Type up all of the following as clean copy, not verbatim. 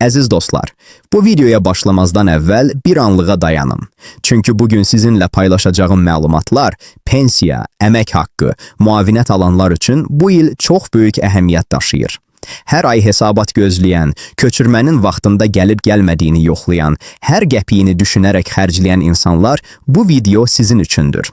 Əziz dostlar, bu videoya başlamazdan əvvəl bir anlığa dayanın. Çünki bugün sizinlə paylaşacağım məlumatlar pensiya, əmək haqqı, müavinət alanlar üçün bu il çox böyük əhəmiyyət daşıyır. Hər ay hesabat gözləyən, köçürmənin vaxtında gəlib gəlmədiyini yoxlayan, hər qəpiyini düşünərək xərcləyən insanlar bu video sizin üçündür.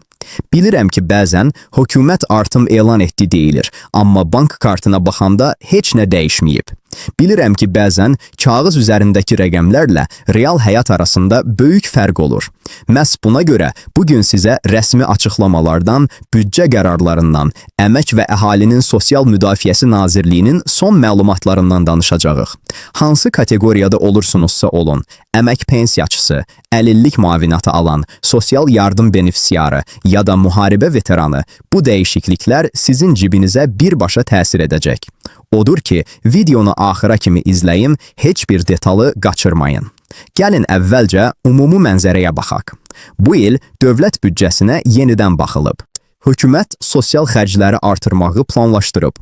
Bilirəm ki, bəzən hökumət artım elan etdi deyilir, amma bank kartına baxanda heç nə dəyişməyib. Bilirəm ki, bəzən kağız üzərindəki rəqəmlərlə real həyat arasında böyük fərq olur. Məhz buna görə bugün sizə rəsmi açıqlamalardan, büdcə qərarlarından, Əmək və Əhalinin Sosial Müdafiəsi Nazirliyinin son məlumatlarından danışacağıq. Hansı kateqoriyada olursunuzsa olun, əmək pensiyaçısı, əlillik müavinatı alan, sosial yardım benefisiarı ya da müharibə veteranı, bu dəyişikliklər sizin cibinizə birbaşa təsir edəcək. Odur ki, videonu axıra kimi izləyin, heç bir detalı qaçırmayın. Gəlin əvvəlcə ümumi mənzərəyə baxaq. Bu il dövlət büdcəsinə yenidən baxılıb. Hökumət sosial xərcləri artırmağı planlaşdırıb.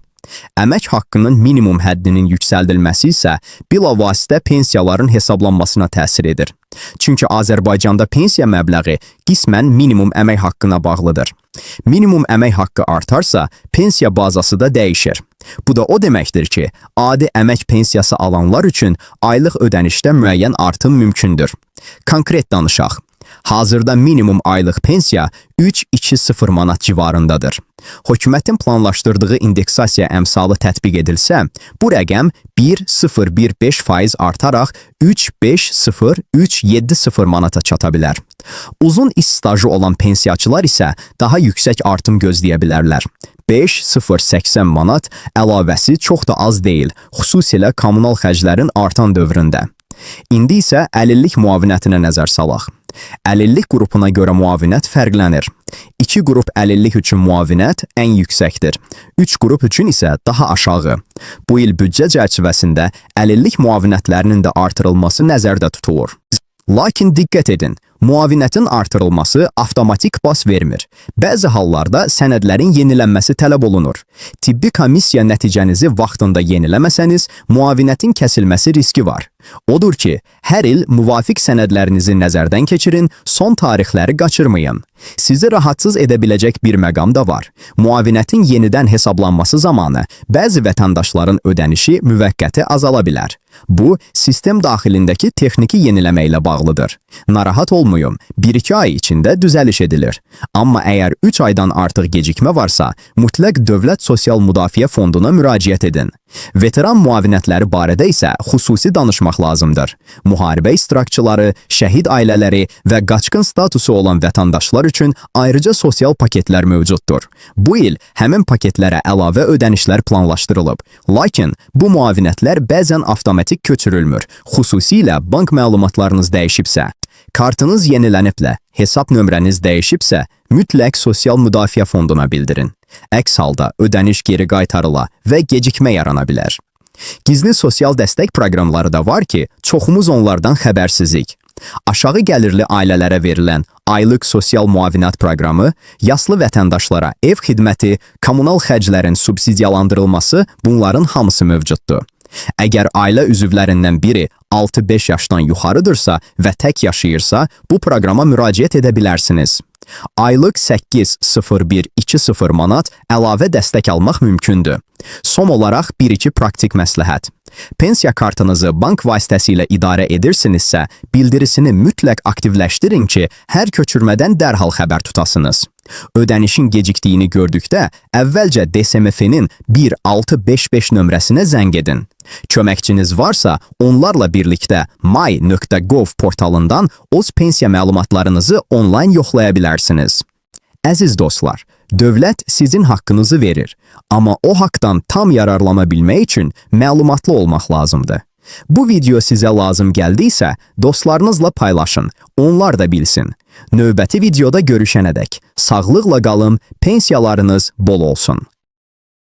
Əmək haqqının minimum həddinin yüksəldilməsi isə bilavasitə pensiyaların hesablanmasına təsir edir. Çünki Azərbaycanda pensiya məbləği qismən minimum əmək haqqına bağlıdır. Minimum əmək haqqı artarsa, pensiya bazası da dəyişir. Bu da o deməkdir ki, adi əmək pensiyası alanlar üçün aylıq ödənişdə müəyyən artım mümkündür. Konkret danışaq. Hazırda minimum aylıq pensiya 3-2-0 manat civarındadır. Hökumətin planlaşdırdığı indeksasiya əmsalı tətbiq edilsə, bu rəqəm 1,015% artaraq 3,50-3,70 manata çata bilər. Uzun iş stajı olan pensiyaçılar isə daha yüksək artım gözləyə bilərlər. 5,080 manat əlavəsi çox da az deyil, xüsusilə kommunal xərclərin artan dövründə. İndi isə əlillik müavinətinə nəzər salaq. Əlillik qrupuna görə müavinət fərqlənir. 2 qrup əlillik üçün müavinət ən yüksəkdir. 3 qrup üçün isə daha aşağı. Bu il büdcə çərçivəsində əlillik müavinətlərinin də artırılması nəzərdə tutulur. Lakin diqqət edin, müavinətin artırılması avtomatik bas vermir. Bəzi hallarda sənədlərin yenilənməsi tələb olunur. Tibbi komissiya nəticənizi vaxtında yeniləməsəniz, müavinətin kəsilməsi riski var. Odur ki, hər il müvafiq sənədlərinizi nəzərdən keçirin, son tarixləri qaçırmayın. Sizi rahatsız edə biləcək bir məqam da var. Müavinətin yenidən hesablanması zamanı bəzi vətəndaşların ödənişi müvəqqəti azala bilər. Bu, sistem daxilindəki texniki yeniləmə ilə bağlıdır. Narahat olmayın, 1-2 ay içində düzəliş edilir. Amma əgər 3 aydan artıq gecikmə varsa, mütləq Dövlət Sosial Müdafiə Fonduna müraciət edin. Veteran müavinətləri barədə isə xüsusi danışmaq lazımdır. Müharibə iştirakçıları, şəhid ailələri və qaçqın statusu olan vətəndaşlar üçün ayrıca sosial paketlər mövcuddur. Bu il həmin paketlərə əlavə ödənişlər planlaşdırılıb. Lakin bu müavinətlər bəzən avtomatik köçürülmür, xüsusilə bank məlumatlarınız dəyişibsə. Kartınız yeniləniblə, hesab nömrəniz dəyişibsə, mütləq Sosial Müdafiə Fonduna bildirin. Əks halda ödəniş geri qaytarıla və gecikmə yarana bilər. Gizli sosial dəstək proqramları da var ki, çoxumuz onlardan xəbərsizik. Aşağı gəlirli ailələrə verilən aylıq sosial müavinət proqramı, yaşlı vətəndaşlara ev xidməti, kommunal xərclərin subsidiyalandırılması bunların hamısı mövcuddur. Əgər ailə üzvlərindən biri 6-5 yaşdan yuxarıdırsa və tək yaşayırsa, bu proqrama müraciət edə bilərsiniz. Aylıq 8,0120 manat əlavə dəstək almaq mümkündür. Son olaraq 1-2 praktik məsləhət. Pensiya kartınızı bank vasitəsilə idarə edirsinizsə, bildirisini mütləq aktivləşdirin ki, hər köçürmədən dərhal xəbər tutasınız. Ödənişin gecikdiyini gördükdə, əvvəlcə DSMF-nin 1655 nömrəsinə zəng edin. Köməkçiniz varsa, onlarla birlikdə my.gov portalından öz pensiya məlumatlarınızı onlayn yoxlaya bilərsiniz. Əziz dostlar, dövlət sizin haqqınızı verir, amma o haqqdan tam yararlana bilmək üçün məlumatlı olmaq lazımdır. Bu video sizə lazım gəldiysə, dostlarınızla paylaşın, onlar da bilsin. Növbəti videoda görüşənədək, sağlıqla qalın, pensiyalarınız bol olsun.